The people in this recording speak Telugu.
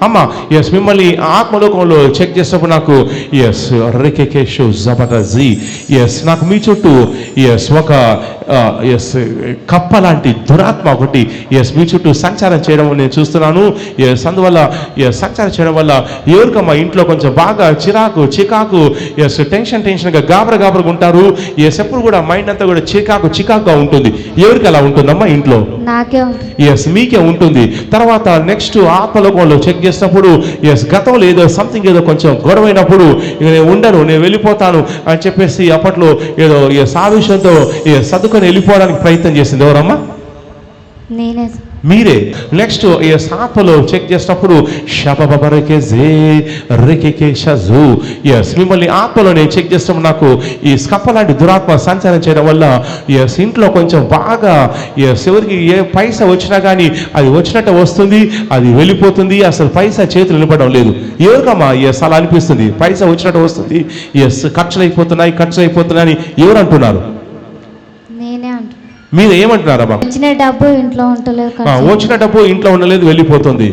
అమ్మా ఎస్ మిమ్మల్ని ఆత్మలోకంలో చెక్ చేసినప్పుడు నాకు ఎస్ రేకేషు జబర్దీ ఎస్ నాకు మీ చుట్టూ ఎస్ ఒక ఎస్ కప్ప లాంటి దురాత్మ ఒకటి ఎస్ మీ చుట్టూ సంచారం చేయడం నేను చూస్తున్నాను. ఎస్ అందువల్ల సంచారం చేయడం వల్ల ఎవరికమ్మా ఇంట్లో కొంచెం బాగా చికాకు ఎస్ టెన్షన్గా గాబరగా ఉంటారు. ఎస్ ఎప్పుడు కూడా మైండ్ అంతా కూడా చికాకుగా ఉంటుంది. ఎవరికి అలా ఉంటుందమ్మా ఇంట్లో? నాకే. ఎస్ మీకే ఉంటుంది. తర్వాత నెక్స్ట్ ఆత్మలోకంలో చెక్ చేసినప్పుడు ఎస్ గతంలో సంథింగ్ ఏదో కొంచెం గొడవైనప్పుడు నేను ఉండను, నేను వెళ్ళిపోతాను అని చెప్పేసి అప్పట్లో ఏదో సావిషంతో సర్దుకొని వెళ్ళిపోవడానికి ప్రయత్నం చేసింది ఎవరమ్మా? నేనే. మీరే. నెక్స్ట్ ఆత్మలో చెక్ చేసినప్పుడు మిమ్మల్ని ఆత్మలో నేను చెక్ చేసినప్పుడు నాకు ఈ స్కప్ప లాంటి దురాత్మ సంచారం చేయడం వల్ల ఇంట్లో కొంచెం బాగా ఎవరికి ఏ పైసా వచ్చినా కానీ అది వచ్చినట్టు వస్తుంది, అది వెళ్ళిపోతుంది, అసలు పైసా చేతులు నిలబడడం లేదు. ఎవరికమ్మా అలా అనిపిస్తుంది? పైసా వచ్చినట్టు వస్తుంది, ఖర్చులు అయిపోతున్నాయి అని ఎవరు అంటున్నారు? నేనే అంటున్నాను. మీరు ఏమంటున్నారమ్మా? వచ్చిన డబ్బు ఇంట్లో ఉండలేదు, వెళ్ళిపోతుంది.